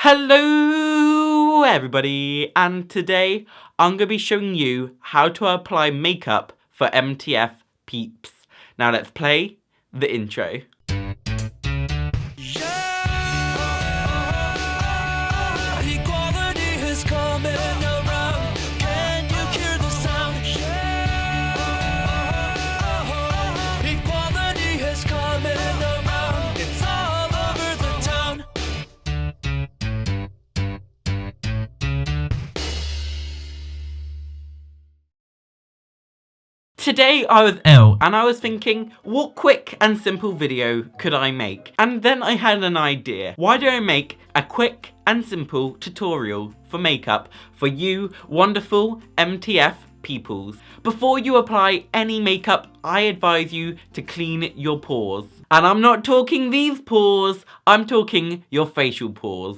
Hello everybody, and today I'm going to be showing you how to apply makeup for MtF peeps. Now let's play the intro. Today I was ill and I was thinking, what quick and simple video could I make? And then I had an idea. Why don't I make a quick and simple tutorial for makeup for you wonderful MtF peoples? Before you apply any makeup, I advise you to clean your pores. And I'm not talking these pores, I'm talking your facial pores.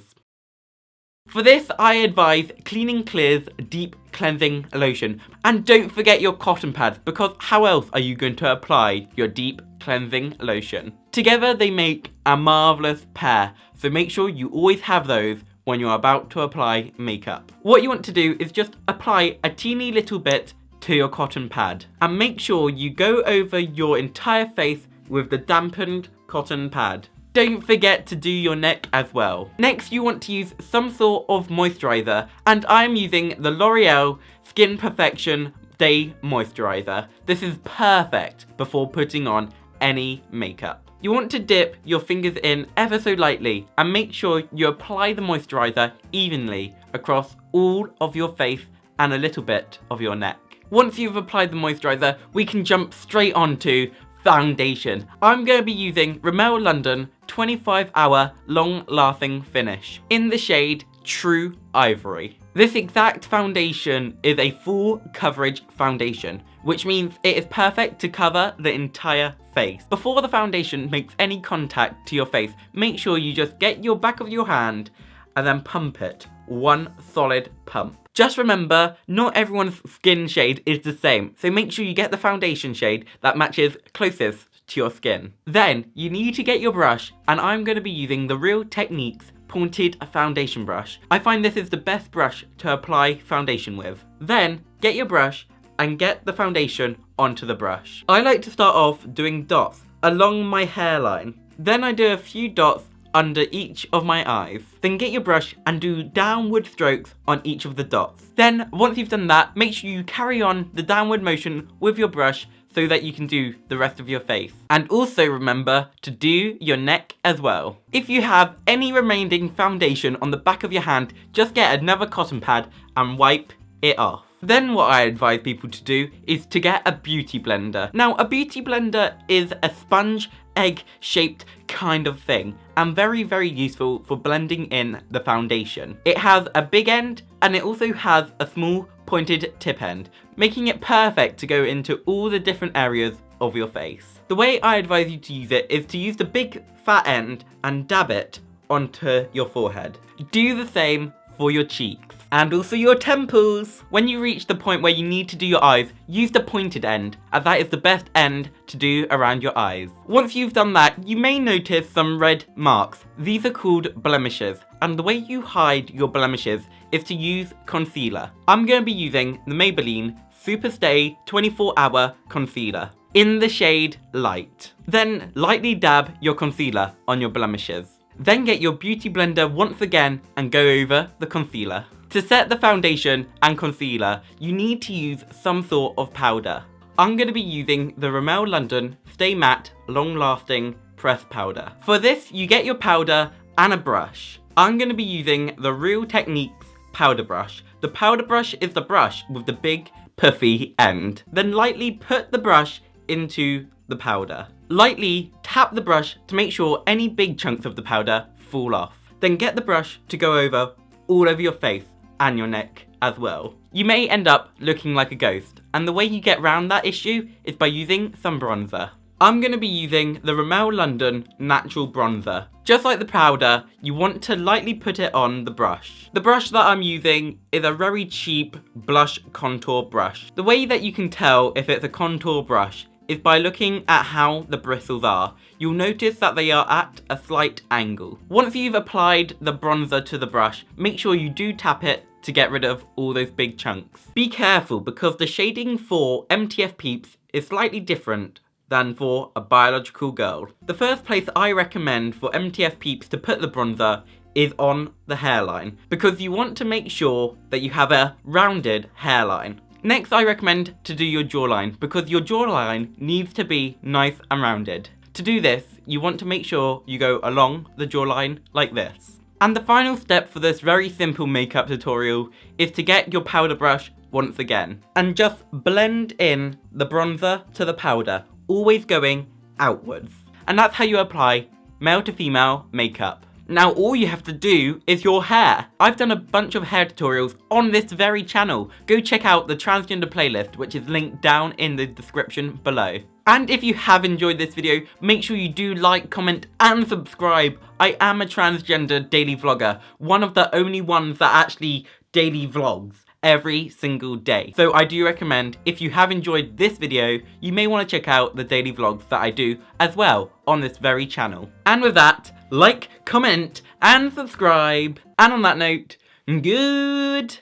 For this, I advise Clean & Clear's Deep Cleansing Lotion. And don't forget your cotton pads, because how else are you going to apply your Deep Cleansing Lotion? Together they make a marvellous pair, so make sure you always have those when you're about to apply makeup. What you want to do is just apply a teeny little bit to your cotton pad. And make sure you go over your entire face with the dampened cotton pad. Don't forget to do your neck as well. Next, you want to use some sort of moisturizer, and I'm using the L'Oreal Skin Perfection Day Moisturizer. This is perfect before putting on any makeup. You want to dip your fingers in ever so lightly and make sure you apply the moisturizer evenly across all of your face and a little bit of your neck. Once you've applied the moisturizer, we can jump straight onto foundation. I'm going to be using Rimmel London 25-hour long-lasting finish in the shade True Ivory. This exact foundation is a full coverage foundation, which means it is perfect to cover the entire face. Before the foundation makes any contact to your face, make sure you just get your back of your hand and then pump it. One solid pump. Just remember, not everyone's skin shade is the same, so make sure you get the foundation shade that matches closest to your skin. Then, you need to get your brush, and I'm going to be using the Real Techniques Pointed Foundation Brush. I find this is the best brush to apply foundation with. Then, get your brush and get the foundation onto the brush. I like to start off doing dots along my hairline. Then I do a few dots under each of my eyes. Then get your brush and do downward strokes on each of the dots. Then, once you've done that, make sure you carry on the downward motion with your brush so that you can do the rest of your face. And also remember to do your neck as well. If you have any remaining foundation on the back of your hand, just get another cotton pad and wipe it off. Then what I advise people to do is to get a beauty blender. Now, a beauty blender is a sponge egg shaped kind of thing and very useful for blending in the foundation. It has a big end and it also has a small pointed tip end, making it perfect to go into all the different areas of your face. The way I advise you to use it is to use the big fat end and dab it onto your forehead. Do the same for your cheeks. And also your temples. When you reach the point where you need to do your eyes, use the pointed end, as that is the best end to do around your eyes. Once you've done that, you may notice some red marks. These are called blemishes, and the way you hide your blemishes is to use concealer. I'm going to be using the Maybelline Superstay 24-hour concealer in the shade Light. Then lightly dab your concealer on your blemishes. Then get your beauty blender once again and go over the concealer. To set the foundation and concealer, you need to use some sort of powder. I'm going to be using the Rimmel London Stay Matte Long Lasting Pressed Powder. For this, you get your powder and a brush. I'm going to be using the Real Techniques powder brush. The powder brush is the brush with the big puffy end. Then lightly put the brush into the powder. Lightly tap the brush to make sure any big chunks of the powder fall off. Then get the brush to go over all over your face and your neck as well. You may end up looking like a ghost, and the way you get around that issue is by using some bronzer. I'm going to be using the Rimmel London Natural Bronzer. Just like the powder, you want to lightly put it on the brush. The brush that I'm using is a very cheap blush contour brush. The way that you can tell if it's a contour brush is by looking at how the bristles are. You'll notice that they are at a slight angle. Once you've applied the bronzer to the brush, make sure you do tap it to get rid of all those big chunks. Be careful because the shading for MtF Peeps is slightly different than for a biological girl. The first place I recommend for MtF Peeps to put the bronzer is on the hairline, because you want to make sure that you have a rounded hairline. Next, I recommend to do your jawline, because your jawline needs to be nice and rounded. To do this, you want to make sure you go along the jawline like this. And the final step for this very simple makeup tutorial is to get your powder brush once again, and just blend in the bronzer to the powder, always going outwards. And that's how you apply male to female makeup. Now all you have to do is your hair. I've done a bunch of hair tutorials on this very channel. Go check out the transgender playlist, which is linked down in the description below. And if you have enjoyed this video, make sure you do like, comment and subscribe. I am a transgender daily vlogger, one of the only ones that actually daily vlogs every single day. So I do recommend, if you have enjoyed this video, you may want to check out the daily vlogs that I do as well on this very channel. And with that, like, comment and subscribe. And on that note, goodbye.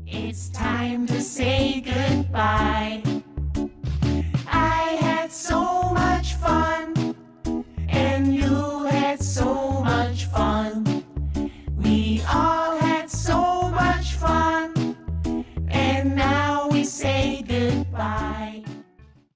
It's time to say goodbye. I had so much fun, and you had so